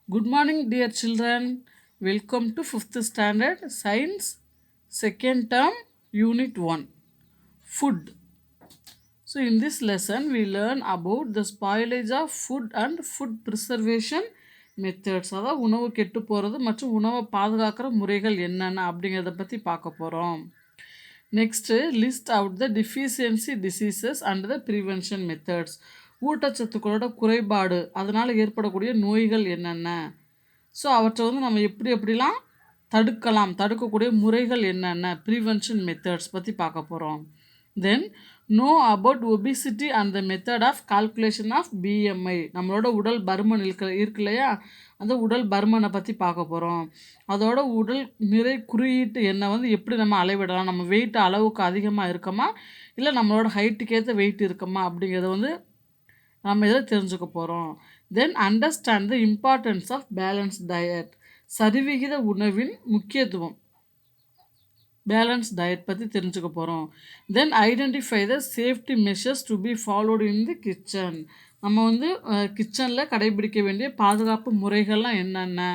Good morning, dear children. Welcome to 5th Standard Science, second term, Unit 1 Food. So, in this lesson, we learn about the spoilage of food and food preservation methods. அதாவது உணவு கெட்டு போகிறது மற்றும் உணவை பாதுகாக்கிற முறைகள் என்னென்ன அப்படிங்கிறத பற்றி பார்க்க போகிறோம். Next list out the deficiency diseases and the prevention methods. ஊட்டச்சத்துக்களோட குறைபாடு அதனால் ஏற்படக்கூடிய நோய்கள் என்னென்ன, ஸோ அவற்றை வந்து நம்ம எப்படிலாம் தடுக்கக்கூடிய முறைகள் என்னென்ன, ப்ரிவென்ஷன் மெத்தட்ஸ் பற்றி பார்க்க போகிறோம். Then know about obesity and the method of calculation of BMI. நம்மளோட உடல் பருமன் இருக்கு இல்லையா, அந்த உடல் பருமனை பற்றி பார்க்க போகிறோம். அதோட உடல் நிறை குறியீட்டு எண்ணை வந்து எப்படி நம்ம அளவிடலாம், நம்ம வெயிட் அளவுக்கு அதிகமாக இருக்கமா இல்லை நம்மளோட ஹைட்டுக்கு ஏற்ற வெயிட் இருக்கமா அப்படிங்கிறத வந்து நம்ம இதை தெரிஞ்சுக்க போகிறோம். Then understand the importance of balance diet. சரிவிகித உணவின் முக்கியத்துவம், பேலன்ஸ் டயட் பற்றி தெரிஞ்சுக்க போகிறோம். Then identify the safety measures to be followed in the kitchen. நம்ம வந்து கிச்சனில் கடைபிடிக்க வேண்டிய பாதுகாப்பு முறைகள்லாம் என்னென்ன,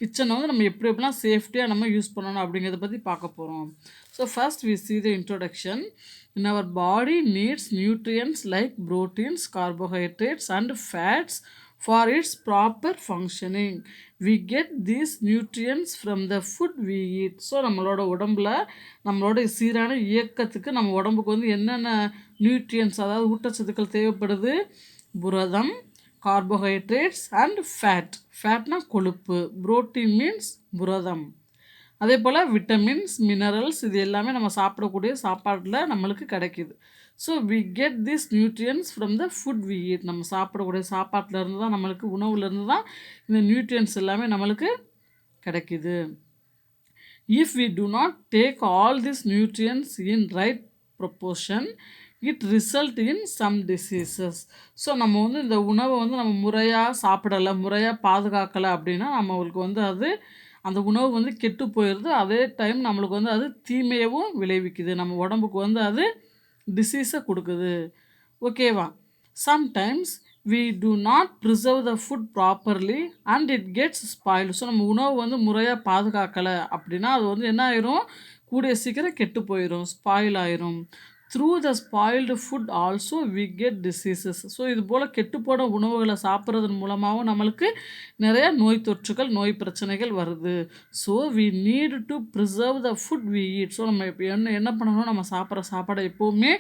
கிச்சனை வந்து நம்ம எப்படிலாம் சேஃப்டியாக நம்ம யூஸ் பண்ணணும் அப்படிங்கிறத பற்றி பார்க்க போகிறோம். So first we see the introduction. In our body needs nutrients like proteins, carbohydrates and fats for its proper functioning. We get these nutrients from the food we eat. So நம்மளோட உடம்புல நம்மளோட சீரான இயக்கத்துக்கு நம்ம உடம்புக்கு வந்து என்னென்ன நியூட்ரியன்ஸ் அதாவது ஊட்டச்சத்துக்கள் தேவைப்படுது, புரதம், கார்போஹைட்ரேட்ஸ் அண்ட் ஃபேட்னா கொழுப்பு, புரோட்டீன் மீன்ஸ் புரதம், அதே போல் விட்டமின்ஸ், மினரல்ஸ், இது எல்லாமே நம்ம சாப்பிடக்கூடிய சாப்பாட்டில் நம்மளுக்கு கிடைக்கிது. So we get this nutrients from the food we eat. நம்ம சாப்பிடக்கூடிய சாப்பாட்டில் இருந்து தான் நம்மளுக்கு உணவுலேருந்து தான் இந்த நியூட்ரியன்ஸ் எல்லாமே நம்மளுக்கு கிடைக்கிது. If we do not take all this nutrients in right proportion it result in some diseases. So நம்ம வந்து இந்த உணவை வந்து நம்ம முறையாக சாப்பிடலை, முறையாக பாதுகாக்கலை அப்படின்னா நம்மளுக்கு வந்து அது அந்த உணவு வந்து கெட்டு போயிடுது. அதே டைம் நம்மளுக்கு வந்து அது தீமையவும் விளைவிக்குது, நம்ம உடம்புக்கு வந்து அது டிசீஸை கொடுக்குது. ஓகேவா? Sometimes we do not preserve the food properly and it gets spoiled. So நம்ம உணவு வந்து முறையாக பாதுகாக்கலை அப்படின்னா அது வந்து என்ன ஆயிரும், கூடிய சீக்கிரம் கெட்டு போயிடும், ஸ்பாயில் ஆயிரும். Through the spoiled food also we get diseases. So இது போல் கெட்டுப்போன உணவுகளை சாப்பிட்றதன் மூலமாகவும் நம்மளுக்கு நிறையா நோய் தொற்றுகள், நோய் பிரச்சனைகள் வருது. So we need to preserve the food we eat. So நம்ம இப்போ என்ன பண்ணணும், நம்ம சாப்பிட்ற சாப்பாடை எப்போவுமே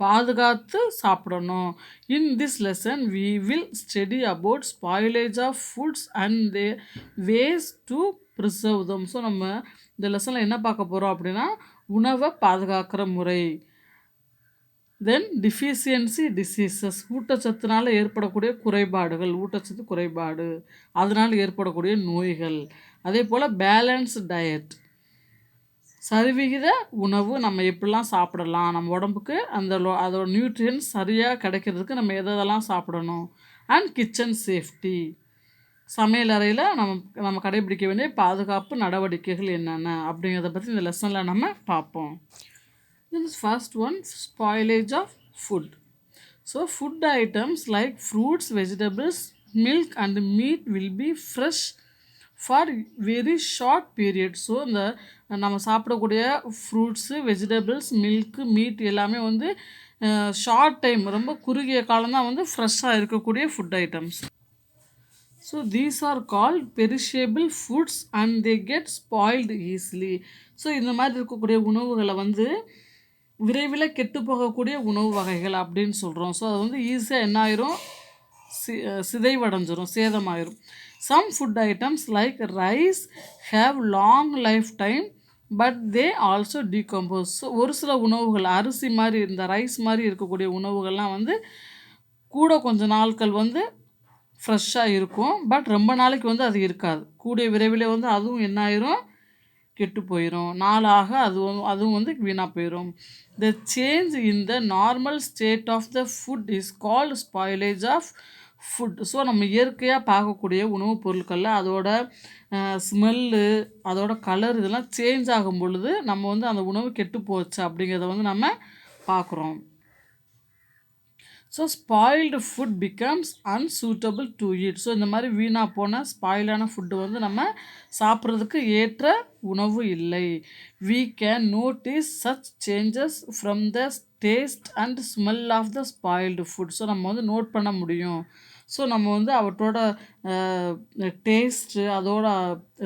பாதுகாத்து சாப்பிடணும். In this lesson we will study about spoilage of foods and they ways to preserve them. So நம்ம இந்த லெசனில் என்ன பார்க்க போகிறோம் அப்படின்னா உணவை பாதுகாக்கிற முறை. தென் டிஃபிஷியன்சி டிசீசஸ், ஊட்டச்சத்துனால் ஏற்படக்கூடிய குறைபாடுகள், ஊட்டச்சத்து குறைபாடு அதனால் ஏற்படக்கூடிய நோய்கள். அதே போல் பேலன்ஸ் டயட், சரிவிகித உணவு நம்ம எப்படிலாம் சாப்பிடலாம், நம்ம உடம்புக்கு அதோட நியூட்ரியன்ஸ் சரியாக கிடைக்கிறதுக்கு நம்ம எதெல்லாம் சாப்பிடணும். அண்ட் கிச்சன் சேஃப்டி, சமையல் அறையில் நம்ம கடைபிடிக்க வேண்டிய பாதுகாப்பு நடவடிக்கைகள் என்னென்ன அப்படிங்கிறத பற்றி இந்த லெசனில் நம்ம பார்ப்போம். This first one, spoilage of food. So food items like fruits, vegetables, milk and meat will be fresh for very short period. So இந்த நம்ம சாப்பிடக்கூடிய ஃப்ரூட்ஸு, வெஜிடபிள்ஸ், மில்க்கு, மீட் எல்லாமே வந்து ஷார்ட் டைம், ரொம்ப குறுகிய காலம்தான் வந்து ஃப்ரெஷ்ஷாக இருக்கக்கூடிய food items. So these are called perishable foods and they get spoiled easily. So இந்த மாதிரி இருக்கக்கூடிய உணவுகளை வந்து விரைவில் கெட்டு போகக்கூடிய உணவு வகைகள் அப்படின்னு சொல்கிறோம். ஸோ அது வந்து ஈஸியாக என்ன ஆயிரும், சிதைவடைஞ்சிரும், சேதமாயிரும். Some food items like rice have long life time but they also decompose. So ஒரு சில உணவுகள், அரிசி மாதிரி, இந்த ரைஸ் மாதிரி இருக்கக்கூடிய உணவுகள்லாம் வந்து கூட கொஞ்சம் நாட்கள் வந்து ஃப்ரெஷ்ஷாக இருக்கும், பட் ரொம்ப நாளைக்கு வந்து அது இருக்காது. கூடிய விரைவில் வந்து அதுவும் என்ன ஆயிரும், கெட்டு போயிடும், நாளாக அதுவும் வந்து வீணாக போயிடும். The change in the normal state of the food is called spoilage of food. So நம்ம இயற்கையாக பார்க்கக்கூடிய உணவுப் பொருட்களில் அதோட ஸ்மெல்லு, அதோட கலர் இதெல்லாம் சேஞ்ச் ஆகும் பொழுது நம்ம வந்து அந்த உணவு கெட்டு போச்சு அப்படிங்கிறத வந்து நம்ம பார்க்குறோம். So spoiled food becomes unsuitable to eat. So இந்த மாதிரி வீணாக போன ஸ்பாயிலான ஃபுட்டு வந்து நம்ம சாப்பிட்றதுக்கு ஏற்ற உணவு இல்லை. We can notice such changes from the taste and smell of the spoiled food. So நம்ம வந்து நோட் பண்ண முடியும். ஸோ நம்ம வந்து அவற்றோட டேஸ்ட்டு, அதோட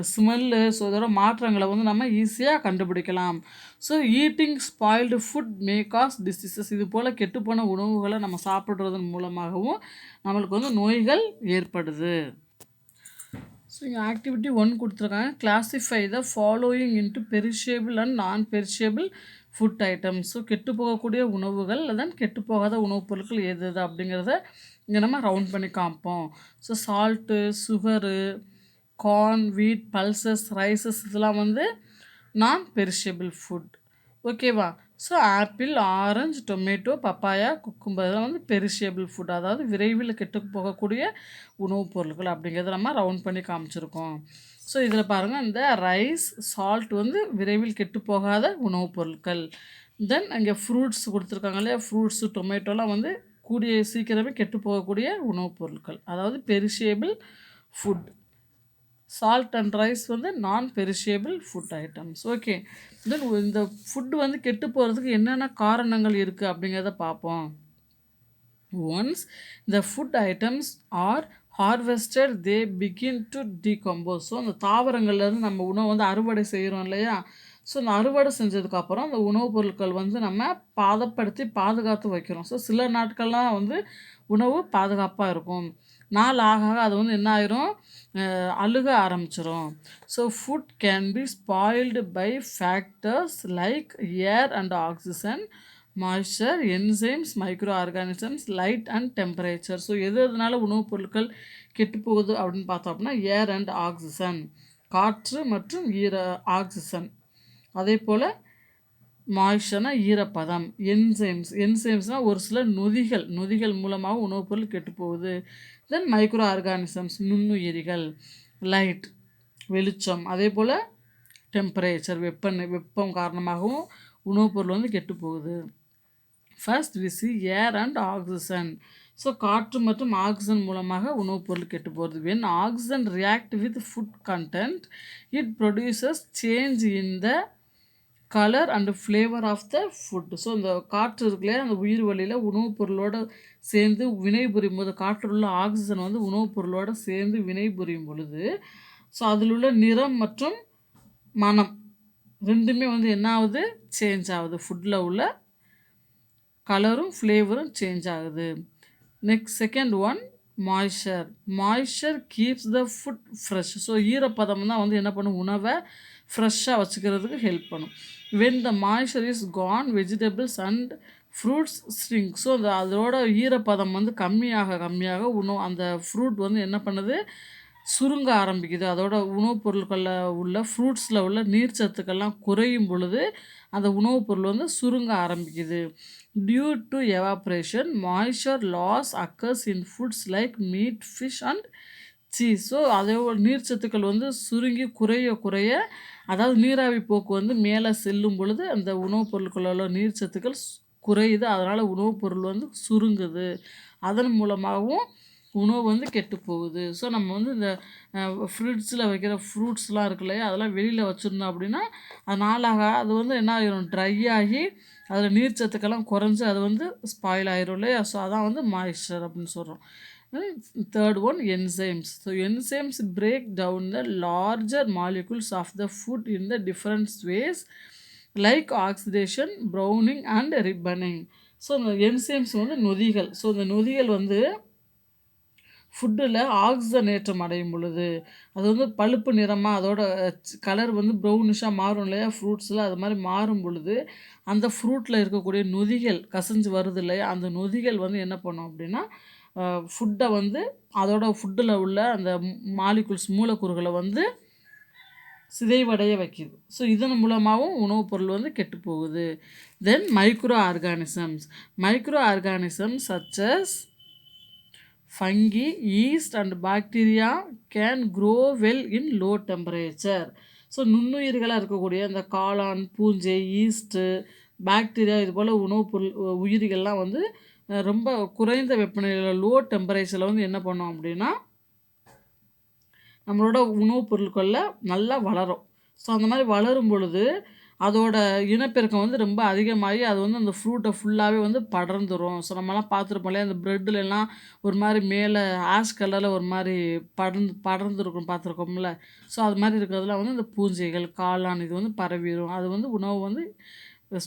ஸ்மெல்லு, ஸோ இதோட மாற்றங்களை வந்து நம்ம ஈஸியாக கண்டுபிடிக்கலாம். So eating spoiled food may cos diseases. இது போல் கெட்டுப்போன உணவுகளை நம்ம சாப்பிட்றதன் மூலமாகவும் நம்மளுக்கு வந்து நோய்கள் ஏற்படுது. ஸோ இங்கே ஆக்டிவிட்டி 1 கொடுத்துருக்காங்க. Classify the following into perishable and non perishable food items. So கெட்டு போகக்கூடிய உணவுகள் தென் கெட்டு போகாத உணவுப் பொருட்கள் எது எது அப்படிங்கிறத இங்கே நம்ம ரவுண்ட் பண்ணி காமிப்போம். ஸோ சால்ட்டு, சுகரு, கார்ன், வீட், பல்சஸ், ரைசஸ் இதெல்லாம் வந்து நான் பெரிஷேபிள் ஃபுட். ஓகேவா? So apple, orange, tomato, papaya, cucumber இதெல்லாம் வந்து பெரிஷேபிள் ஃபுட், அதாவது விரைவில் கெட்டு போகக்கூடிய உணவுப் பொருட்கள் அப்படிங்கிறத நம்ம ரவுண்ட் பண்ணி காமிச்சிருக்கோம். ஸோ இதில் பாருங்கள், இந்த ரைஸ், சால்ட் வந்து விரைவில் கெட்டு போகாத உணவுப் பொருட்கள். தென் அங்கே ஃப்ரூட்ஸ் கொடுத்துருக்காங்க இல்லையா, ஃப்ரூட்ஸு, டொமேட்டோலாம் வந்து கூடிய சீக்கிரமே கெட்டு போகக்கூடிய உணவுப் பொருட்கள், அதாவது பெரிஷேபிள் ஃபுட். சால்ட் அண்ட் ரைஸ் வந்து நான் பெரிஷேபிள் ஃபுட் ஐட்டம்ஸ். ஓகே, தென் இந்த ஃபுட்டு வந்து கெட்டு போகிறதுக்கு என்னென்ன காரணங்கள் இருக்குது அப்படிங்கிறத பார்ப்போம். Once the food items are harvested they begin to decompose. So அந்த தாவரங்கள்லேருந்து நம்ம உணவு வந்து அறுவடை செய்கிறோம் இல்லையா, ஸோ அந்த அறுவடை செஞ்சதுக்கப்புறம் அந்த உணவுப் பொருட்கள் வந்து நம்ம பாதப்படுத்தி பாதுகாத்து வைக்கிறோம். ஸோ சில நாட்கள்லாம் வந்து உணவு பாதுகாப்பாக இருக்கும். நாள் ஆக ஆக அது வந்து என்ன ஆயிரும், அழுக ஆரம்பிச்சிரும். So food can be spoiled by factors like air and oxygen, moisture, enzymes, micro organisms, light and temperature. So எதனால உணவுப் பொருட்கள் கெட்டு போகுது அப்படின்னு பார்த்தோம் அப்படின்னா ஏர் அண்ட் ஆக்சிஜன், காற்று மற்றும் ஆக்சிஜன். அதே போல் மாய்ஸ்சர்னா ஈரப்பதம், என்சைம்ஸ்னால் ஒரு சில நொதிகள் மூலமாக உணவுப் பொருள் கெட்டு போகுது. தென் மைக்ரோ ஆர்கானிசம்ஸ் நுண்ணுயிரிகள், லைட் வெளிச்சம், அதே போல் டெம்பரேச்சர் வெப்பம் காரணமாகவும் உணவுப் பொருள் வந்து கெட்டு போகுது. First we see air and oxygen. So காற்று மற்றும் ஆக்சிஜன் மூலமாக உணவுப் பொருள் கெட்டு போகிறது. When oxygen react with food content it produces change in the colour and flavour of the food. So இந்த காற்று இருக்குல்லையே, அந்த உயிர் வழியில் உணவுப் பொருளோடு சேர்ந்து வினை புரியும் போது காற்றில் உள்ள ஆக்சிஜன் வந்து உணவுப் பொருளோடு சேர்ந்து வினை புரியும் பொழுது ஸோ அதில் உள்ள நிறம் மற்றும் மனம் ரெண்டுமே வந்து என்ன ஆகுது, சேஞ்ச் ஆகுது. ஃபுட்டில் உள்ள கலரும் ஃப்ளேவரும் சேஞ்ச் ஆகுது. Next second one moisture keeps the food fresh. So ஈரப்பதம் தான் வந்து என்ன பண்ணும், உணவை ஃப்ரெஷ்ஷாக வச்சுக்கிறதுக்கு ஹெல்ப் பண்ணும். When the moisture is gone vegetables and fruits shrink. So அதோட ஈரப்பதம் வந்து கம்மியாக அந்த ஃப்ரூட் வந்து என்ன பண்ணுது, சுருங்க ஆரம்பிக்குது. அதோட உணவுப் பொருட்களில் உள்ள ஃப்ரூட்ஸில் உள்ள நீர்ச்சத்துக்கள்லாம் குறையும் பொழுது அந்த உணவுப் பொருள் வந்து சுருங்க ஆரம்பிக்குது. Due to evaporation moisture loss occurs in foods like meat, fish and cheese. So அதே நீர்ச்சத்துக்கள் வந்து சுருங்கி குறைய அதாவது நீராவி போக்கு வந்து மேலே செல்லும் பொழுது அந்த உணவுப் பொருட்களோட நீர்ச்சத்துக்கள் குறையுது. அதனால் உணவுப் பொருள் வந்து சுருங்குது. அதன் மூலமாகவும் உணவு வந்து கெட்டு போகுது. ஸோ நம்ம வந்து இந்த ஃப்ரிட்ஜில் வைக்கிற ஃப்ரூட்ஸ்லாம் இருக்கு இல்லையா, அதெல்லாம் வெளியில் வச்சுருந்தோம் அப்படின்னா அது நாளாக அது வந்து என்ன ஆகிரும், ட்ரை ஆகி அதில் நீர்ச்சத்துக்கெல்லாம் குறைஞ்சி அது வந்து ஸ்பாயில் ஆகிரும் இல்லையா. ஸோ அதான் வந்து மாய்ஸ்சர் அப்படின்னு சொல்கிறோம். Third one enzymes. So enzymes break down the larger molecules of the food in the different ways like oxidation, browning and ripening. So இந்த என்சைம்ஸ் வந்து நொதிகள். ஸோ இந்த நொதிகள் வந்து ஃபுட்டில் ஆக்சிஜனேற்றம் அடையும் பொழுது அது வந்து பழுப்பு நிறமாக அதோட கலர் வந்து ப்ரௌனிஷாக மாறும் இல்லையா ஃப்ரூட்ஸில், அது மாதிரி மாறும் பொழுது அந்த ஃப்ரூட்டில் இருக்கக்கூடிய நொதிகள் கசிஞ்சு வருது இல்லையா, அந்த நொதிகள் வந்து என்ன பண்ணும் அப்படின்னா ஃபுட்டை வந்து அதோட ஃபுட்டில் உள்ள அந்த மாலிகுல்ஸ் மூலக்கூறுகளை வந்து சிதைவடைய வைக்கிது. ஸோ இதன் மூலமாகவும் உணவுப் பொருள் வந்து கெட்டு போகுது. Then microorganisms such as fungi, yeast and bacteria can grow well in low temperature. So நுண்ணுயிர்களாக இருக்கக்கூடிய இந்த காளான், பூஞ்சை, ஈஸ்ட்டு, பாக்டீரியா இது போல் உணவுப் பொருள் உயிரிகள்லாம் வந்து ரொம்ப குறைந்த வெப்பநிலையில் லோ டெம்பரேச்சரில் வந்து என்ன பண்ணோம் அப்படின்னா நம்மளோட உணவுப் பொருட்களில் நல்லா வளரும். ஸோ அந்த மாதிரி வளரும் பொழுது அதோட இனப்பெருக்கம் வந்து ரொம்ப அதிகமாகி அது வந்து அந்த ஃப்ரூட்டை ஃபுல்லாகவே வந்து படர்ந்துடும். ஸோ நம்மலாம் பார்த்துருப்போம் இல்லையா, அந்த ப்ரெட்டுலலாம் ஒரு மாதிரி மேலே ஆஷ் கலரில் ஒரு மாதிரி படர்ந்துருக்கும் பார்த்துருக்கோம்ல. ஸோ அது மாதிரி இருக்கிறதுல வந்து இந்த பூஞ்சைகள், காளான் இது வந்து பரவிடும். அது வந்து உணவு வந்து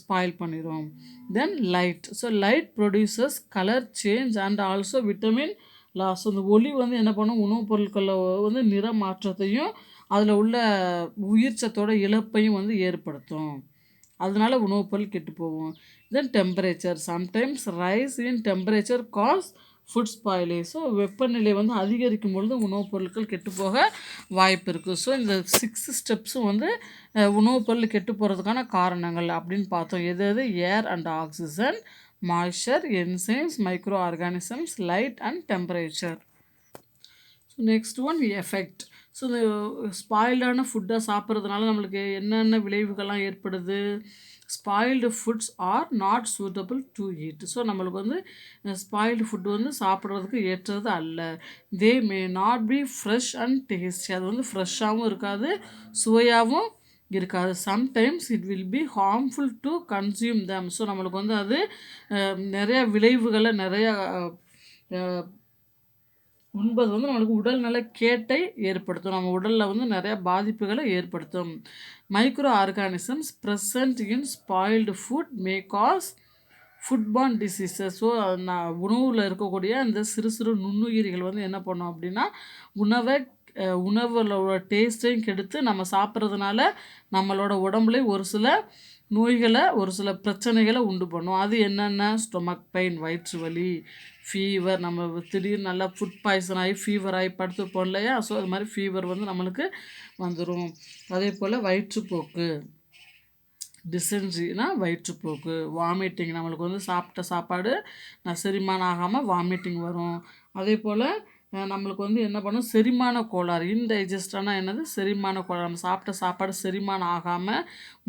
ஸ்பாயில் பண்ணிடும். Then light. So light produces colour change and also vitamin loss. அந்த ஒளி வந்து என்ன பண்ணும், உணவுப் பொருட்களில் வந்து நிற மாற்றத்தையும் அதில் உள்ள உயிர் சத்தோட இழப்பையும் வந்து ஏற்படுத்தும். அதனால உணவுப் பொருள் கெட்டு போகும். Then temperature. Sometimes rise in temperature cause food spoilage. So வெப்பநிலை வந்து அதிகரிக்கும் பொழுது உணவுப் பொருட்கள் கெட்டு போக வாய்ப்பு இருக்குது. ஸோ இந்த 6 ஸ்டெப்ஸும் வந்து உணவுப் பொருள் கெட்டு போகிறதுக்கான காரணங்கள் அப்படின்னு பார்த்தோம். எது எது? Air and oxygen, moisture, enzymes, micro organisms, light and temperature. So next one effect. So இந்த ஸ்பாயில்டான ஃபுட்டை சாப்பிட்றதுனால நம்மளுக்கு என்னென்ன விளைவுகள்லாம் ஏற்படுது? Spoiled foods are not suitable to eat. So நம்மளுக்கு வந்து ஸ்பாயில்டு ஃபுட்டு வந்து சாப்பிட்றதுக்கு ஏற்றது அல்ல. They may not be fresh and tasty. அது வந்து ஃப்ரெஷ்ஷாகவும் இருக்காது, சுவையாகவும் இருக்காது. Sometimes it will be harmful to consume them. So நம்மளுக்கு வந்து அது நிறையா விளைவுகளை நிறையா உண்பது வந்து நம்மளுக்கு உடல்நல கேட்டை ஏற்படுத்தும். நம்ம உடலில் வந்து நிறையா பாதிப்புகளை ஏற்படுத்தும். Microorganisms present in spoiled food may cause foodborne diseases. So உணவில் இருக்கக்கூடிய அந்த சிறு சிறு நுண்ணுயிரிகள் வந்து என்ன பண்ணோம் அப்படின்னா உணவோட டேஸ்ட்டையும் கெடுத்து நம்ம சாப்பிட்றதுனால நம்மளோட உடம்புல ஒரு சில நோய்களை, ஒரு சில பிரச்சனைகளை உண்டு பண்ணும். அது என்னென்ன? ஸ்டொமக் பெயின், வயிற்று வலி, ஃபீவர். நம்ம திடீர்னு நல்லா ஃபுட் பாய்சன் ஆகி ஃபீவர் ஆகி படுத்துப்போம் இல்லையா? ஸோ அது மாதிரி ஃபீவர் வந்து நம்மளுக்கு வந்துடும். அதே போல் வயிற்றுப்போக்கு, டிசென்ட்ரினா வயிற்றுப்போக்கு, வாமிட்டிங். நம்மளுக்கு வந்து சாப்பிட்ட சாப்பாடு செரிமானம் ஆகாமல் வாமிட்டிங் வரும். அதே போல் நம்மளுக்கு வந்து என்ன பண்ணும், செரிமான கோளாறு. இன்டைஜஸ்டானா என்னது? செரிமான கோளாறு. நம்ம சாப்பிட்ட சாப்பாடு செரிமானம் ஆகாமல்,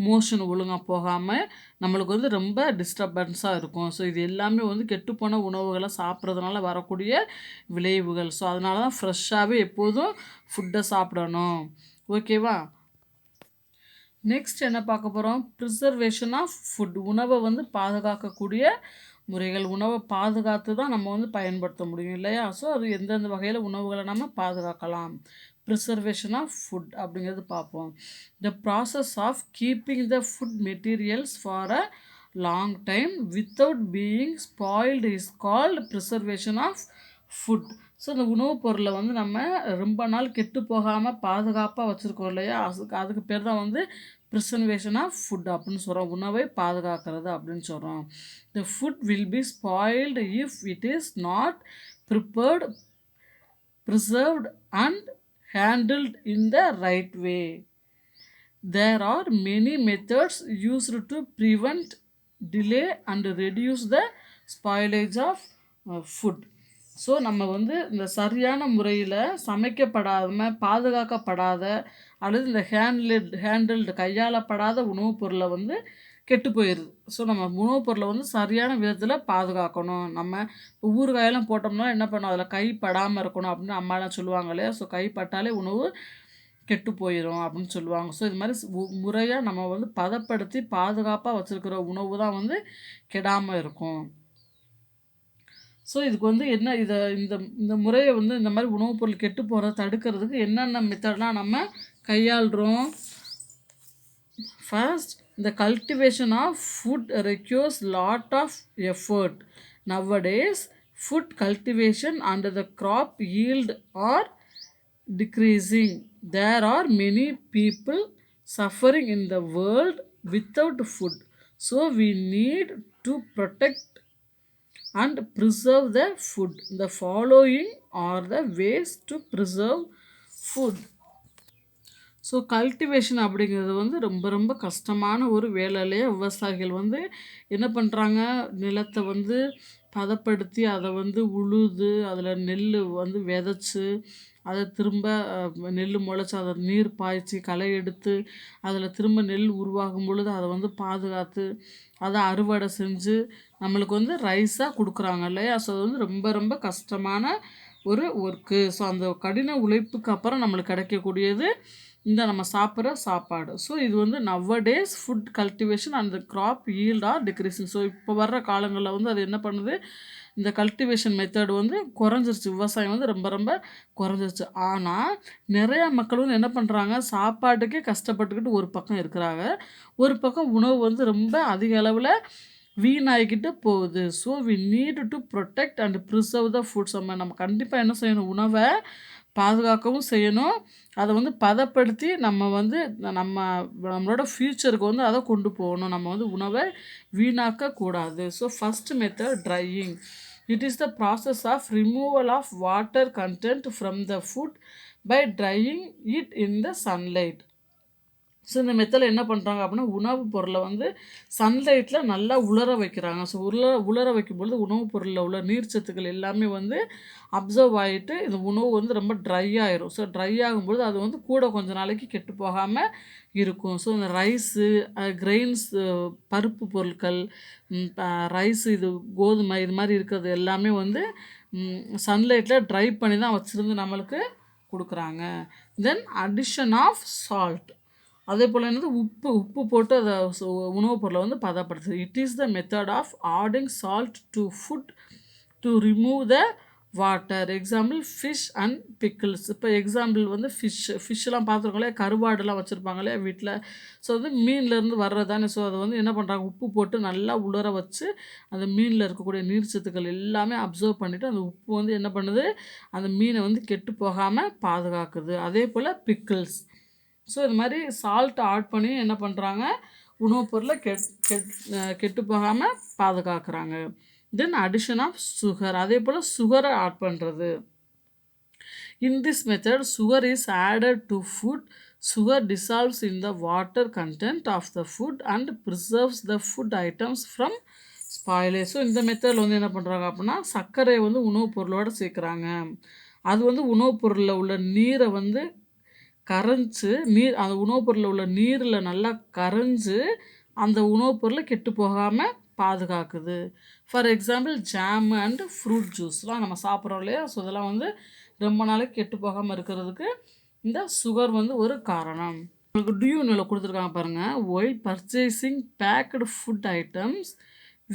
மோஷன் ஒழுங்காக போகாமல் நம்மளுக்கு வந்து ரொம்ப டிஸ்டர்பன்ஸாக இருக்கும். ஸோ இது எல்லாமே வந்து கெட்டுப்போன உணவுகளை சாப்பிட்றதுனால வரக்கூடிய விளைவுகள். ஸோ அதனால தான் ஃப்ரெஷ்ஷாகவே எப்போதும் ஃபுட்டை சாப்பிடணும். ஓகேவா? நெக்ஸ்ட் என்ன பார்க்க போகிறோம்? Preservation of food. உணவை வந்து பாதுகாக்கக்கூடிய முறைகள். உணவை பாதுகாத்து தான் நம்ம வந்து பயன்படுத்த முடியும் இல்லையா? ஸோ அது எந்தெந்த வகையில் உணவுகளை நம்ம பாதுகாக்கலாம். ப்ரிசர்வேஷன் ஆஃப் ஃபுட் அப்படிங்கிறது பார்ப்போம். The process of keeping the food materials for a long time without being spoiled is called preservation of food. So இந்த உணவுப் பொருளை வந்து நம்ம ரொம்ப நாள் கெட்டு போகாமல் பாதுகாப்பாக வச்சுருக்கோம் இல்லையா? அதுக்கு பேர் தான் வந்து ப்ரிசர்வேஷன் ஆஃப் ஃபுட் அப்படின்னு சொல்கிறோம். உணவை பாதுகாக்கிறது அப்படின்னு சொல்கிறோம். The food will be spoiled if it is not prepared, preserved and handled in the right way. There are many methods used to prevent, delay and reduce the spoilage of food. So நம்ம வந்து இந்த சரியான முறையில் சமைக்கப்படாமல் பாதுகாக்கப்படாத அல்லது இந்த handled கையாளப்படாத உணவுப் பொருளை வந்து கெட்டு போயிடுது. ஸோ நம்ம உணவுப் பொருளை வந்து சரியான விதத்தில் பாதுகாக்கணும். நம்ம ஊறுகாயெல்லாம் போட்டோம்னா என்ன பண்ணணும், அதில் கை படாமல் இருக்கணும் அப்படின்னு அம்மாலாம் சொல்லுவாங்க இல்லையா? ஸோ கை பட்டாலே உணவு கெட்டு போயிடும் அப்படின்னு சொல்லுவாங்க. ஸோ இது மாதிரி முறையாக நம்ம வந்து பதப்படுத்தி பாதுகாப்பாக வச்சுருக்கிற உணவு தான் வந்து கெடாமல் இருக்கும். ஸோ இதுக்கு வந்து என்ன இந்த இந்த முறையை வந்து இந்த மாதிரி உணவுப் பொருள் கெட்டு போகிறத தடுக்கிறதுக்கு என்னென்ன மெத்தட்லாம் நம்ம கையாளுறோம்? First, the cultivation of food requires lot of effort. Nowadays, food cultivation and the crop yield are decreasing. There are many people suffering in the world without food. So we need to protect and preserve the food. The following are the ways to preserve food. So cultivation அப்படிங்கிறது வந்து ரொம்ப ரொம்ப கஷ்டமான ஒரு வேலையிலேயே விவசாயிகள் வந்து என்ன பண்ணுறாங்க, நிலத்தை வந்து பதப்படுத்தி அதை வந்து உழுது அதில் நெல் வந்து விதைச்சி அதை திரும்ப நெல் முளைச்சி அதை நீர் பாய்ச்சி களை எடுத்து அதில் திரும்ப நெல் உருவாகும் பொழுது அதை வந்து பாதுகாத்து அதை அறுவடை செஞ்சு நம்மளுக்கு வந்து ரைஸாக கொடுக்குறாங்க இல்லையா. ஸோ அது வந்து ரொம்ப ரொம்ப கஷ்டமான ஒரு ஒர்க்கு. ஸோ அந்த கடின உழைப்புக்கு அப்புறம் நம்மளுக்கு கிடைக்கக்கூடியது இந்த நம்ம சாப்பிட்ற சாப்பாடு. ஸோ இது வந்து nowadays food cultivation and crop yield are decreasing. So இப்போ வர்ற காலங்களில் வந்து அது என்ன பண்ணுது, இந்த கல்டிவேஷன் மெத்தட் வந்து குறைஞ்சிருச்சு. விவசாயம் வந்து ரொம்ப ரொம்ப குறைஞ்சிருச்சு. ஆனால் நிறையா மக்கள் வந்து என்ன பண்ணுறாங்க, சாப்பாட்டுக்கே கஷ்டப்பட்டுக்கிட்டு ஒரு பக்கம் இருக்கிறாங்க, ஒரு பக்கம் உணவு வந்து ரொம்ப அதிக அளவில் வீணாகிக்கிட்டு போகுது. So we need to protect and preserve the foods. நம்ம கண்டிப்பாக என்ன செய்யணும், உணவை பாதுகாக்கவும் செய்யணும், அதை வந்து பதப்படுத்தி நம்ம வந்து நம்மளோட ஃப்யூச்சருக்கு வந்து அதை கொண்டு போகணும். நம்ம வந்து உணவை வீணாக்கக்கூடாது. So first method drying. It is the process of removal of water content from the food by drying it in the sunlight. So இந்த மெத்தடில் என்ன பண்ணுறாங்க அப்படின்னா, உணவுப் பொருளை வந்து சன்லைட்டில் நல்லா உலர வைக்கிறாங்க. ஸோ உலர வைக்கும்பொழுது உணவுப் பொருளில் உள்ள நீர்ச்சத்துக்கள் எல்லாமே வந்து அப்சர்வ் ஆகிட்டு இந்த உணவு வந்து ரொம்ப ட்ரை ஆயிரும். ஸோ ட்ரை ஆகும்பொழுது அது வந்து கூட கொஞ்சம் நாளைக்கு கெட்டு போகாமல் இருக்கும். ஸோ இந்த ரைஸு, கிரெயின்ஸ், பருப்பு பொருட்கள், ரைஸு, இது கோதுமை, இது மாதிரி இருக்கிறது எல்லாமே வந்து சன்லைட்டில் ட்ரை பண்ணி தான் வச்சுருந்து நம்மளுக்கு கொடுக்குறாங்க. Then addition of salt. அதே போல் என்னது, உப்பு போட்டு அதை உணவுப் பொருளை வந்து பதப்படுத்துது. It is the method of adding salt to food to remove the water. Example fish and pickles. இப்போ எக்ஸாம்பிள் வந்து ஃபிஷ்ஷெலாம் பார்த்துருக்கோங்களே, கருவாடுலாம் வச்சுருப்பாங்களே வீட்டில். ஸோ வந்து மீன்லேருந்து வர்றது தானே. ஸோ அதை வந்து என்ன பண்ணுறாங்க, உப்பு போட்டு நல்லா உலர வச்சு அந்த மீனில் இருக்கக்கூடிய நீர்ச்சத்துக்கள் எல்லாமே அப்சர்வ் பண்ணிவிட்டு அந்த உப்பு வந்து என்ன பண்ணுது, அந்த மீனை வந்து கெட்டு போகாமல் பாதுகாக்குது. அதே போல் பிக்கிள்ஸ். ஸோ இது மாதிரி சால்ட் ஆட் பண்ணி என்ன பண்ணுறாங்க, உணவுப் பொருளை கெட்டு போகாமல் பாதுகாக்கிறாங்க. தென் அடிஷன் ஆஃப் சுகர். அதே போல் சுகரை ஆட் பண்ணுறது. இன் this method sugar is added to food. Sugar dissolves in the water content of the food and preserves the food items from spoilage. So இந்த மெத்தடில் வந்து என்ன பண்ணுறாங்க அப்படின்னா, சர்க்கரை வந்து உணவுப் பொருளோடு சேர்க்குறாங்க. அது வந்து உணவுப் பொருளில் உள்ள நீரை வந்து கரைஞ்சி அந்த உணவுப் பொருளில் உள்ள நீரில் நல்லா கரைஞ்சி அந்த உணவுப் பொருளை கெட்டு போகாமல் பாதுகாக்குது. For example jam and fruit ஜூஸ்லாம் நம்ம சாப்பிட்றோம் இல்லையா. ஸோ இதெல்லாம் வந்து ரொம்ப நாளைக்கு கெட்டு போகாமல் இருக்கிறதுக்கு இந்த சுகர் வந்து ஒரு காரணம். உங்களுக்கு டியூனில் கொடுத்துருக்காங்க பாருங்கள். While purchasing packed food items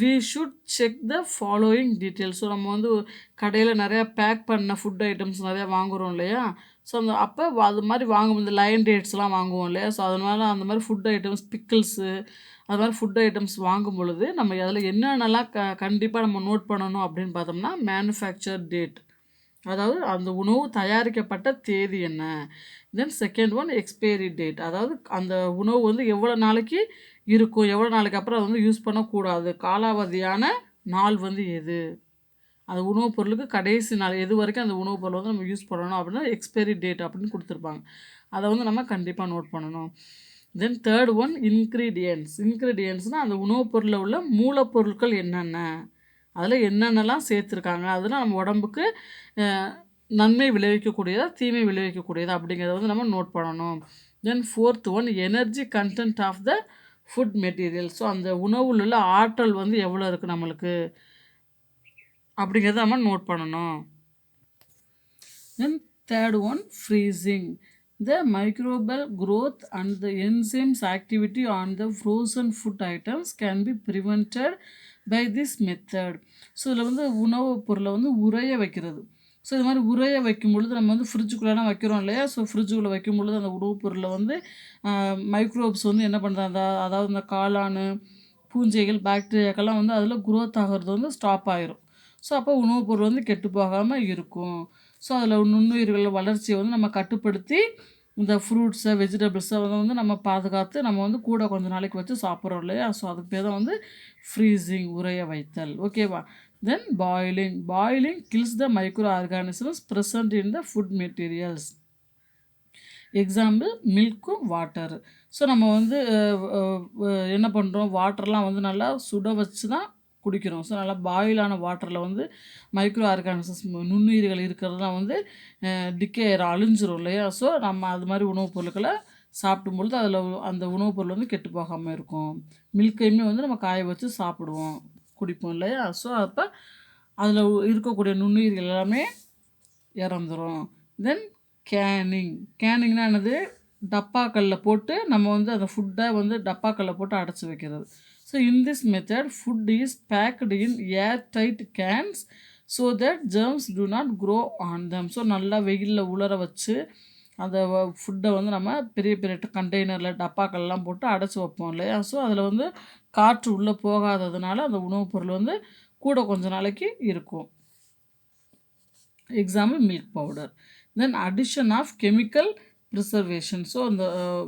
we should check the following details. So நம்ம வந்து கடையில் நிறையா பேக் பண்ண ஃபுட் ஐட்டம்ஸ் நிறையா வாங்குகிறோம் இல்லையா. ஸோ அப்போ அது மாதிரி வாங்கும், இந்த லயன் டேட்ஸ்லாம் வாங்குவோம் இல்லையா. ஸோ அதனால அந்த மாதிரி ஃபுட் ஐட்டம்ஸ், பிக்கிள்ஸு, அது மாதிரி ஃபுட் ஐட்டம்ஸ் வாங்கும் பொழுது நம்ம அதில் என்னென்னலாம் கண்டிப்பாக நம்ம நோட் பண்ணணும் அப்படின்னு பார்த்தோம்னா, மேனுஃபேக்சர் டேட், அதாவது அந்த உணவு தயாரிக்கப்பட்ட தேதி என்ன. Then second one expiry date, அதாவது அந்த உணவு வந்து எவ்வளோ நாளைக்கு இருக்கும், எவ்வளோ நாளைக்கு அப்புறம் அதை வந்து யூஸ் பண்ணக்கூடாது, காலாவதியான நாள் வந்து எது, அந்த உணவுப் பொருளுக்கு கடைசி நாள் எது வரைக்கும் அந்த உணவுப் பொருள் வந்து நம்ம யூஸ் பண்ணணும் அப்படின்னா எக்ஸ்பைரி டேட் அப்படின்னு கொடுத்துருப்பாங்க. அதை வந்து நம்ம கண்டிப்பாக நோட் பண்ணணும். Then third one ingredients. இன்க்ரீடியன்ட்ஸ்னால் அந்த உணவுப் பொருளில் உள்ள மூலப்பொருட்கள் என்னென்ன, அதில் என்னென்னலாம் சேர்த்துருக்காங்க, அதெல்லாம் நம்ம உடம்புக்கு நன்மை விளைவிக்கக்கூடியதா தீமை விளைவிக்கக்கூடியதா அப்படிங்கிறத வந்து நம்ம நோட் பண்ணணும். Then fourth one energy content of the food material. So அந்த உணவில் உள்ள ஆற்றல் வந்து எவ்வளோ இருக்குது நம்மளுக்கு அப்படிங்கிறத நம்ம நோட் பண்ணணும். Then third one freezing. The microbial growth and the enzymes activity on the frozen food items can be prevented by this method. So இதில் வந்து உணவுப் பொருளை வந்து உறைய வைக்கிறது. ஸோ இது மாதிரி உறைய வைக்கும் பொழுது நம்ம வந்து ஃப்ரிட்ஜுக்குள்ளெலாம் வைக்கிறோம் இல்லையா. ஸோ ஃப்ரிட்ஜுக்குள்ளே வைக்கும் பொழுது அந்த உணவுப் பொருளை வந்து மைக்ரோப்ஸ் வந்து என்ன பண்ணுறாங்க, அதாவது இந்த காளான், பூஞ்சைகள், பாக்டீரியாக்கெல்லாம் வந்து அதில் குரோத் ஆகிறது வந்து ஸ்டாப் ஆகிரும். ஸோ அப்போ உணவுப் பொருள் வந்து கெட்டு போகாமல் இருக்கும். ஸோ அதில் நுண்ணுயிர்கள் வளர்ச்சியை வந்து நம்ம கட்டுப்படுத்தி இந்த ஃப்ரூட்ஸை, வெஜிடபிள்ஸை வந்து நம்ம பாதுகாத்து நம்ம வந்து கூட கொஞ்சம் நாளைக்கு வச்சு சாப்பிட்றோம் இல்லையா. ஸோ அதுக்கு பேர் தான் வந்து ஃப்ரீசிங், உறைய வைத்தல். ஓகேவா. Then boiling. Boiling kills the microorganisms present in the food materials. Example milk, water. So நம்ம வந்து என்ன பண்ணுறோம், வாட்டர்லாம் வந்து நல்லா சுட வச்சு தான் குடிக்கிறோம். ஸோ நல்லா பாயிலான வாட்டரில் வந்து மைக்ரோ ஆர்கானிசம்ஸ் நுண்ணுயிர்கள் இருக்கிறதுலாம் வந்து டிக்கே அழிஞ்சிரும் இல்லையா? ஸோ நம்ம அது மாதிரி உணவுப் பொருட்களை சாப்பிடும் பொழுது அதில் அந்த உணவுப் பொருள் வந்து கெட்டு போகாமல் இருக்கும். மில்க்கையுமே வந்து நம்ம காய வச்சு சாப்பிடுவோம், குடிப்போம் இல்லையா? ஸோ அப்போ அதில் இருக்கக்கூடிய நுண்ணுயிர்கள் எல்லாமே இறந்துரும். தென் கேனிங்னா என்னது? டப்பாக்களில் போட்டு நம்ம வந்து அந்த ஃபுட்டை வந்து டப்பாக்களில் போட்டு அடைச்சி வைக்கிறது. So in this method food is packed in air tight cans so that germs do not grow on them. So நல்லா வெயிலில் உலர வச்சு அந்த ஃபுட்டை வந்து நம்ம பெரிய பெரிய கண்டெய்னரில் டப்பாக்கள்லாம் போட்டு அடைச்சி வைப்போம் இல்லையா? ஸோ அதில் வந்து காற்று உள்ளே போகாததுனால அந்த உணவுப் பொருள் வந்து கூட கொஞ்ச நாளைக்கு இருக்கும். Example milk powder. Then addition of chemical preservation. So அந்த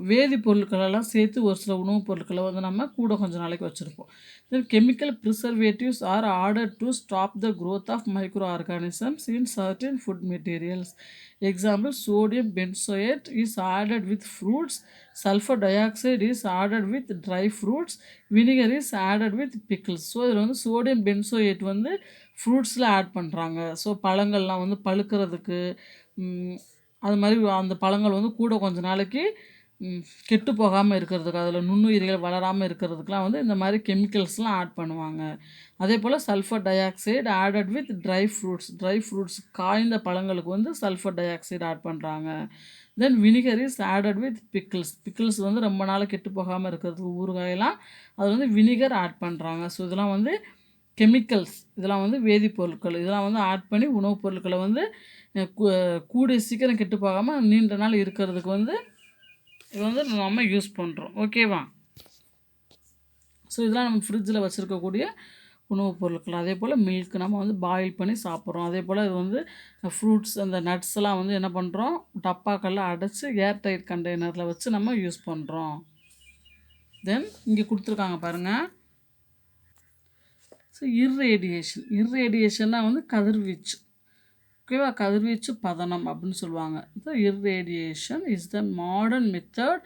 வேதிப்பொருட்களெல்லாம் சேர்த்து ஒரு சில உணவுப் பொருட்களை வந்து நம்ம கூட கொஞ்சம் நாளைக்கு வச்சுருப்போம். Then chemical preservatives are order to stop the growth of micro organisms in certain food materials. Example sodium benzoate is added with fruits, sulphur dioxide is added with dry fruits, vinegar is added with pickles. So இதில் வந்து sodium benzoate வந்து ஃப்ரூட்ஸில் add பண்ணுறாங்க. So பழங்கள்லாம் வந்து பழுக்கிறதுக்கு அது மாதிரி அந்த பழங்கள் வந்து கூட கொஞ்ச நாளைக்கு கெட்டு போகாமல் இருக்கிறதுக்கு, அதில் நுண்ணுயிர்கள் வளராமல் இருக்கிறதுக்குலாம் வந்து இந்த மாதிரி கெமிக்கல்ஸ்லாம் ஆட் பண்ணுவாங்க. அதே போல் sulphur dioxide added with dry fruits காய்ந்த பழங்களுக்கு வந்து சல்ஃபர் டை ஆக்சைடு ஆட் பண்ணுறாங்க. Then vinegar is added with pickles வந்து ரொம்ப நாள் கெட்டு போகாமல் இருக்கிறதுக்கு ஊறுகாயெல்லாம் அதில் வந்து வினிகர் ஆட் பண்ணுறாங்க. ஸோ இதெல்லாம் வந்து கெமிக்கல்ஸ், இதெல்லாம் வந்து வேதிப்பொருட்கள், இதெல்லாம் வந்து ஆட் பண்ணி உணவுப் பொருட்களை வந்து கூடிய சீக்கிரம் கெட்டு போகாமல் நீண்ட நாள் இருக்கிறதுக்கு வந்து இது வந்து நம்ம யூஸ் பண்ணுறோம். ஓகேவா? ஸோ இதெல்லாம் நம்ம ஃப்ரிட்ஜில் வச்சுருக்கக்கூடிய உணவுப் பொருட்கள். அதே போல் மில்க் நம்ம வந்து பாயில் பண்ணி சாப்பிட்றோம். அதே போல் இது வந்து ஃப்ரூட்ஸ் அந்த நட்ஸ் எல்லாம் வந்து என்ன பண்ணுறோம்? டப்பாக்கள்ல அடைச்சி ஏர் டைட் கண்டெய்னரில் வச்சு நம்ம யூஸ் பண்ணுறோம். தென் இங்கே கொடுத்துருக்காங்க பாருங்கள். ஸோ இர்ரேடியேஷன்னா வந்து கதிர்வீச்சு. ஓகேவா? கதிர்வீச்சு பதனம் அப்படின்னு சொல்லுவாங்க. So irradiation is the modern method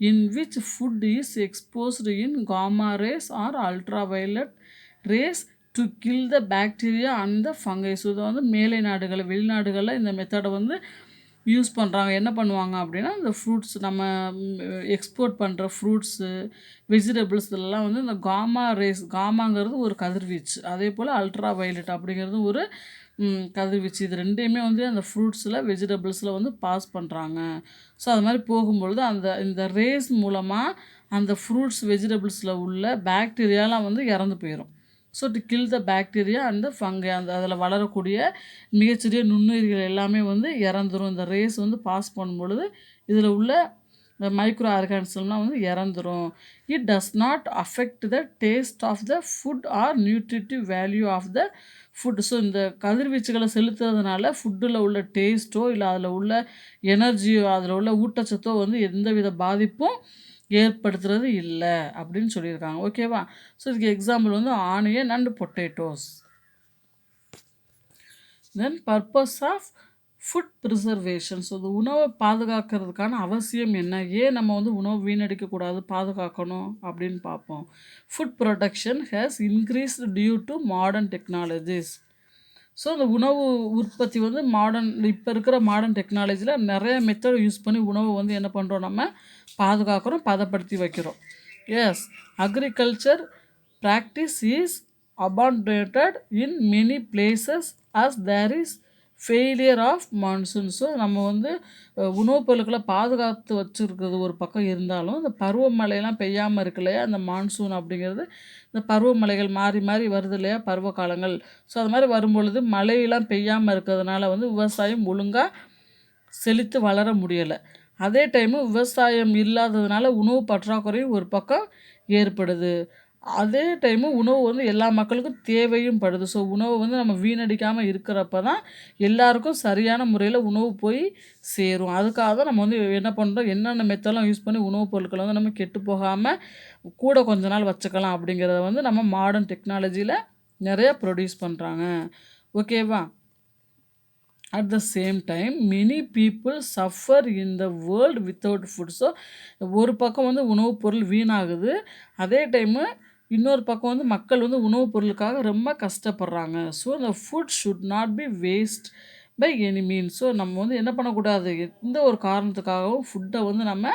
in which food is exposed in gamma rays or ultraviolet rays to kill the bacteria and the fungi. So இதை வந்து மேலை நாடுகளில் வெளிநாடுகளில் இந்த மெத்தடை வந்து யூஸ் பண்ணுறாங்க. என்ன பண்ணுவாங்க அப்படின்னா, இந்த ஃப்ரூட்ஸ் நம்ம எக்ஸ்போர்ட் பண்ணுற ஃப்ரூட்ஸு, வெஜிடபிள்ஸ் இதெல்லாம் வந்து இந்த காமாங்கிறது ஒரு கதிர்வீச்சு, அதே போல் அல்ட்ரா வயலட் அப்படிங்கிறது ஒரு கதிர்வீச்சு. இது ரெண்டையுமே வந்து அந்த ஃப்ரூட்ஸில் வெஜிடபிள்ஸில் வந்து பாஸ் பண்ணுறாங்க. ஸோ அது மாதிரி போகும்பொழுது இந்த ரேஸ் மூலமாக அந்த ஃப்ரூட்ஸ் வெஜிடபிள்ஸில் உள்ள பாக்டீரியாலாம் வந்து இறந்து போயிடும். So to kill the bacteria and fungi, அதில் வளரக்கூடிய மிகச்சிறிய நுண்ணுயிர்கள் எல்லாமே வந்து இறந்துரும். இந்த ரேஸ் வந்து பாஸ் பண்ணும்பொழுது இதில் உள்ள மைக்ரோ ஆர்கானிசம்லாம் வந்து இறந்துரும். It does not affect the taste of the food or nutritive value of the food. So இந்த கதிர்வீச்சுகளை செலுத்துறதுனால ஃபுட்டில் உள்ள டேஸ்ட்டோ இல்லை அதில் உள்ள எனர்ஜியோ அதில் உள்ள ஊட்டச்சத்தோ வந்து எந்தவித பாதிப்பும் ஏற்படுத்துறது இல்லை அப்படின்னு சொல்லியிருக்காங்க. ஓகேவா? ஸோ இதுக்கு எக்ஸாம்பிள் வந்து onion and potatoes. Then purpose of food preservation. So இந்த உணவை பாதுகாக்கிறதுக்கான அவசியம் என்ன? ஏன் நம்ம வந்து உணவு வீணடிக்கக்கூடாது, பாதுகாக்கணும் அப்படின்னு பார்ப்போம். Food production has increased due to modern technologies. So இந்த உணவு உற்பத்தி வந்து இப்போ இருக்கிற மாடர்ன் டெக்னாலஜியில் நிறைய மெத்தட் யூஸ் பண்ணி உணவு வந்து என்ன பண்ணுறோம்? நம்ம பாதுகாக்கிறோம், பதப்படுத்தி வைக்கிறோம். Yes, agriculture practice is abandoned in many places as there is failure of monsoon. So நம்ம வந்து உணவுப் பொருட்களை பாதுகாத்து வச்சுருக்கிறது ஒரு பக்கம் இருந்தாலும், இந்த பருவமழையெல்லாம் பெய்யாமல் இருக்கு இல்லையா? அந்த மான்சூன் அப்படிங்கிறது இந்த பருவமழைகள் மாறி மாறி வருது இல்லையா? பருவ காலங்கள். ஸோ அது மாதிரி வரும்பொழுது மழையெல்லாம் பெய்யாமல் இருக்கிறதுனால வந்து விவசாயம் ஒழுங்காக செழித்து வளர முடியலை. அதே டைமு விவசாயம் இல்லாததுனால உணவு பற்றாக்குறையும் ஒரு பக்கம் ஏற்படுது. அதே டைமு உணவு வந்து எல்லா மக்களுக்கும் தேவையும் படுது. ஸோ உணவு வந்து நம்ம வீணடிக்காமல் இருக்கிறப்ப தான் எல்லாருக்கும் சரியான முறையில் உணவு போய் சேரும். அதுக்காக தான் நம்ம வந்து என்ன பண்ணுறோம்? என்னென்ன மெத்தடெலாம் யூஸ் பண்ணி உணவுப் பொருட்களை வந்து நம்ம கெட்டு போகாமல் கூட கொஞ்ச நாள் வச்சுக்கலாம் அப்படிங்கிறத வந்து நம்ம மாடர்ன் டெக்னாலஜியில் நிறையா ப்ரொடியூஸ் பண்ணுறாங்க. ஓகேவா? At the same time many people suffer in the world without food. So ஒரு பக்கம் வந்து உணவுப் பொருள் வீணாகுது, அதே டைமு இன்னொரு பக்கம் வந்து மக்கள் வந்து உணவுப் பொருளுக்காக ரொம்ப கஷ்டப்படுறாங்க. So the food should not be waste by any means. So நம்ம வந்து என்ன பண்ணக்கூடாது, எந்த ஒரு காரணத்துக்காகவும் ஃபுட்டை வந்து நம்ம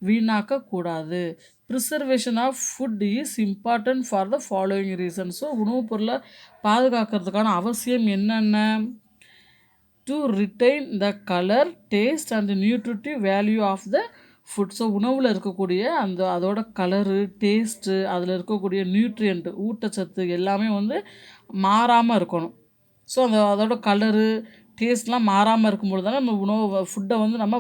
வீணாக்கக்கூடாது. Preservation of food is important for the following reason. So உணவுப் பொருளை பாதுகாக்கிறதுக்கான அவசியம் என்னென்ன? To retain the colour, taste and nutritive value of the food. So உணவில் இருக்கக்கூடிய அதோட கலரு, டேஸ்ட்டு, அதில் இருக்கக்கூடிய நியூட்ரியன்ட் ஊட்டச்சத்து எல்லாமே வந்து மாறாமல் இருக்கணும். ஸோ அதோட கலரு, டேஸ்ட்லாம் மாறாமல் இருக்கும்பொழுது தானே நம்ம ஃபுட்டை வந்து நம்ம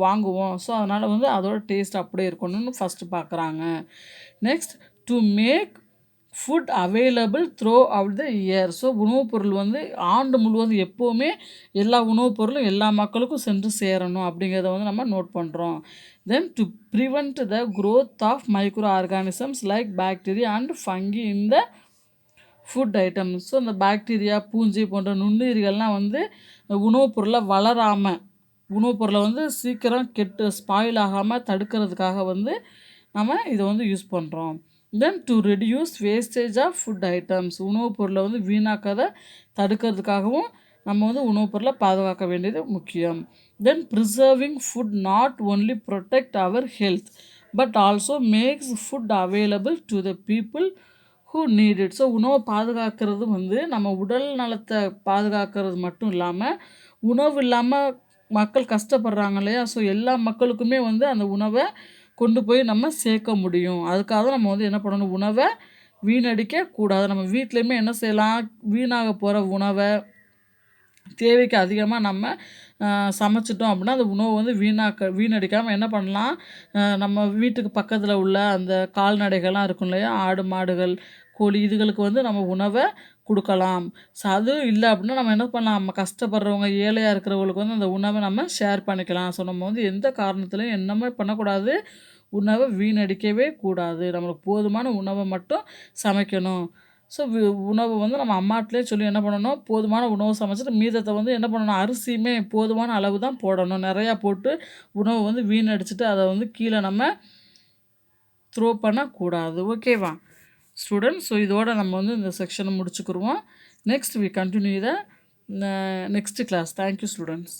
வாங்குவோம். ஸோ அதனால் வந்து அதோட டேஸ்ட் அப்படியே இருக்கணும்னு ஃபஸ்ட்டு பார்க்குறாங்க. Next, to make food available throughout the year. So உணவுப் பொருள் வந்து ஆண்டு முழுவதும் எப்போவுமே எல்லா உணவுப் பொருளும் எல்லா மக்களுக்கும் சென்று சேரணும் அப்படிங்கிறத வந்து நம்ம நோட் பண்ணுறோம். Then to prevent the growth of micro organisms like bacteria and fungi in the food items. So இந்த பாக்டீரியா, பூஞ்சை போன்ற நுண்ணுயிரிகள்லாம் வந்து உணவுப் பொருளை வளராமல், உணவுப் பொருளை வந்து சீக்கிரம் ஸ்பாயில் ஆகாமல் தடுக்கிறதுக்காக வந்து நம்ம இதை வந்து யூஸ் பண்ணுறோம். Then to reduce wastage of food items. உணவுப் பொருளை வந்து வீணாக்காத தடுக்கிறதுக்காகவும் நம்ம வந்து உணவுப் பொருளை பாதுகாக்க வேண்டியது முக்கியம். Then preserving food not only protect our health but also makes food available to the people who need it. So உணவை பாதுகாக்கிறது வந்து நம்ம உடல் நலத்தை பாதுகாக்கிறது மட்டும் இல்லாமல், உணவு இல்லாமல் மக்கள் கஷ்டப்படுறாங்க இல்லையா? ஸோ எல்லா மக்களுக்குமே வந்து அந்த உணவை கொண்டு போய் நம்ம சேர்க்க முடியும். அதுக்காக தான் நம்ம வந்து என்ன பண்ணணும், உணவை வீணடிக்கக்கூடாது. நம்ம வீட்லேயுமே என்ன செய்யலாம், வீணாக போகிற உணவை தேவைக்கு அதிகமாக நம்ம சமைச்சிட்டோம் அப்படின்னா அந்த உணவை வந்து வீணடிக்காமல் என்ன பண்ணலாம், நம்ம வீட்டுக்கு பக்கத்தில் உள்ள அந்த கால்நடைகள்லாம் இருக்கும் இல்லையா, ஆடு, மாடுகள், கோழி, இதுகளுக்கு வந்து நம்ம உணவை கொடுக்கலாம். ஸோ அதுவும் இல்லை அப்படின்னா நம்ம என்ன பண்ணலாம், நம்ம கஷ்டப்படுறவங்க, ஏழையாக இருக்கிறவங்களுக்கு வந்து அந்த உணவை நம்ம ஷேர் பண்ணிக்கலாம். ஸோ நம்ம வந்து எந்த காரணத்துலையும் என்னமே பண்ணக்கூடாது, உணவை வீணடிக்கவே கூடாது. நம்மளுக்கு போதுமான உணவை மட்டும் சமைக்கணும். ஸோ உணவு வந்து நம்ம அம்மாட்டிலே சொல்லி என்ன பண்ணணும், போதுமான உணவு சமைச்சிட்டு மீதத்தை வந்து என்ன பண்ணணும், அரிசியுமே போதுமான அளவு தான் போடணும். நிறையா போட்டு உணவை வந்து வீணடிச்சிட்டு அதை வந்து கீழே நம்ம த்ரோ பண்ணக்கூடாது. ஓகேவா ஸ்டூடெண்ட்ஸ்? ஸோ இதோட நம்ம வந்து இந்த செக்ஷனை முடிச்சுக்கிருவோம். Next we continue the next class. Thank you students.